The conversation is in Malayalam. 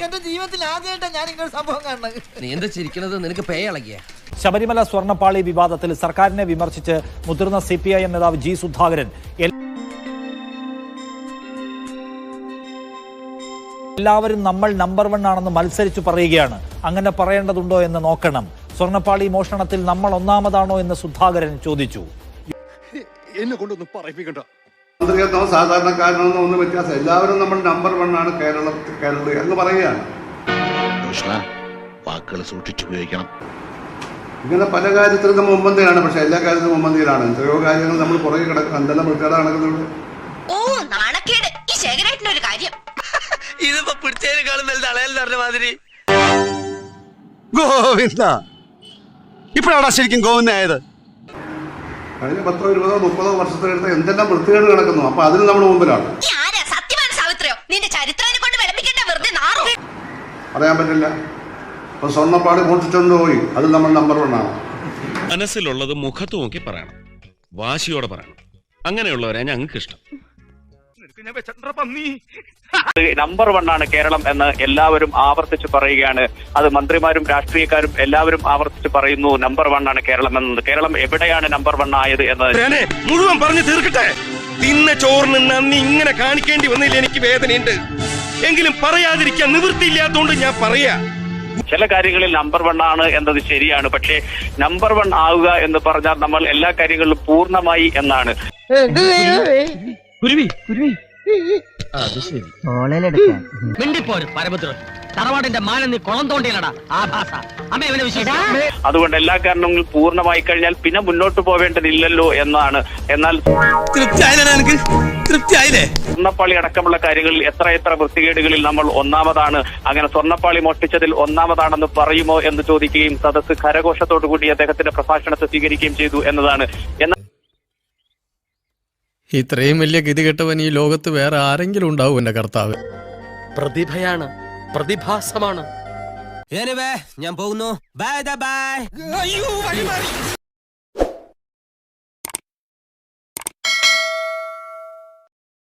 എന്റെ ജീവിതത്തിൽ ആദ്യമായിട്ടാണ് ഞാൻ ഇങ്ങനെ സംഭവം കാണുന്നത്. നീ എന്താ ചിരിക്കണത്? നിനക്ക് പേ ഇളകിയ? ശബരിമല സ്വർണ്ണപ്പാളി വിവാദത്തിൽ സർക്കാരിനെ വിമർശിച്ച് മുതിർന്ന CPIM നേതാവ് ജി സുധാകരൻ എല്ലാവരും നമ്മൾ നമ്പർ 1 ആണെന്ന് മത്സരിച്ചു പറയുകയാണ്. അങ്ങനെ പറയേണ്ടതുണ്ടോ എന്ന് നോക്കണം. സ്വർണ്ണപ്പാളി മോഷണത്തിൽ നമ്മൾ ഒന്നാമതാണോ എന്ന് സുധാകരൻ ചോദിച്ചു. എന്നെ കൊണ്ടൊന്നും പറയിപ്പിക്കണ്ട. മന്ത്രിയെന്നോ സാധാരണക്കാരനോ ഒന്നും വ്യത്യാസം, എല്ലാവരും നമ്മൾ നമ്പർ 1 ആണ് കേരളം എന്ന് പറയുകയാണ്. വാക്കുകൾ സൂക്ഷിച്ചുപയോഗിക്കണം. ഇങ്ങനെ പല കാര്യത്തിലും നമ്മൾ മുമ്പന്തിയാണ്, പക്ഷെ എല്ലാ കാര്യത്തിലും മുമ്പന്തിയിലാണ്. എത്രയോ കാര്യങ്ങൾ നമ്മൾ പുറകെ കിടക്കും. എന്തെല്ലാം വൃത്തികേടാ നടക്കുന്നുണ്ട്. ഇതിപ്പോ പിടിച്ചതിനേക്കാളും വലുത് അളയൽ പറഞ്ഞ മാതിരി. ഗോവിന്ദ, ഇപ്പോഴാണ് ശരിക്കും ഗോവിന്ദായത്. കഴിഞ്ഞ 10, 20, 30 വർഷത്തിനടുത്ത് എന്തെല്ലാം വൃത്തികേട് കിടക്കുന്നു. അപ്പൊ അതിന് നമ്മൾ മുമ്പിലാണ്. പറയാൻ പറ്റില്ല. അപ്പൊ സ്വർണ്ണപ്പാടി മോഷ്ടിച്ചോണ്ട് പോയി, അത് നമ്മൾ നമ്പർ 1 ആണ്. മനസ്സിലുള്ളത് മുഖത്ത് നോക്കി പറയണം, വാശിയോടെ പറയണം. അങ്ങനെയുള്ളവരെ ഞങ്ങൾക്ക് ഇഷ്ടം. നമ്പർ 1 ആണ് കേരളം എന്ന് എല്ലാവരും ആവർത്തിച്ച് പറയുകയാണ്. അത് മന്ത്രിമാരും രാഷ്ട്രീയക്കാരും എല്ലാവരും ആവർത്തിച്ച് പറയുന്നു, നമ്പർ 1 ആണ് കേരളം എന്നത്. കേരളം എവിടെയാണ് നമ്പർ 1 ആയത് എന്ന് മുഴുവൻ പറഞ്ഞു തീർക്കട്ടെ. തിന്ന ചോറിന് നന്ദി ഇങ്ങനെ കാണിക്കേണ്ടി വന്നില്ല. എനിക്ക് വേദനയുണ്ട്, എങ്കിലും പറയാതിരിക്കാൻ നിവൃത്തിയില്ലാത്തതുകൊണ്ട് ഞാൻ പറയാ. ചില കാര്യങ്ങളിൽ നമ്പർ 1 ആണ് എന്നത് ശരിയാണ്. പക്ഷേ നമ്പർ 1 ആവുക എന്ന് പറഞ്ഞാൽ നമ്മൾ എല്ലാ കാര്യങ്ങളിലും പൂർണ്ണമായി എന്നാണ്. അതുകൊണ്ട് എല്ലാ കാരണങ്ങളും പൂർണ്ണമായി കഴിഞ്ഞാൽ പിന്നെ മുന്നോട്ട് പോവേണ്ടതില്ലല്ലോ എന്നാണ്. എന്നാൽ സ്വർണ്ണപ്പാളി അടക്കമുള്ള കാര്യങ്ങളിൽ എത്ര വൃത്തികേടുകളിൽ നമ്മൾ ഒന്നാമതാണ്, അങ്ങനെ സ്വർണ്ണപ്പാളി മോഷ്ടിച്ചതിൽ ഒന്നാമതാണെന്ന് പറയുമോ എന്ന് ചോദിക്കുകയും സദസ്സ് കരഘോഷത്തോടു കൂടി അദ്ദേഹത്തിന്റെ പ്രഭാഷണത്തെ സ്വീകരിക്കുകയും ചെയ്തു എന്നതാണ്. ഇത്രയും വലിയ ഗതികെട്ടവൻ ഈ ലോകത്ത് വേറെ ആരെങ്കിലും ഉണ്ടാവും എന്റെ കർത്താവ്. പ്രതിഭയാണ്, പ്രതിഭാസമാണ്. ഞാൻ പോകുന്നു. Bye bye.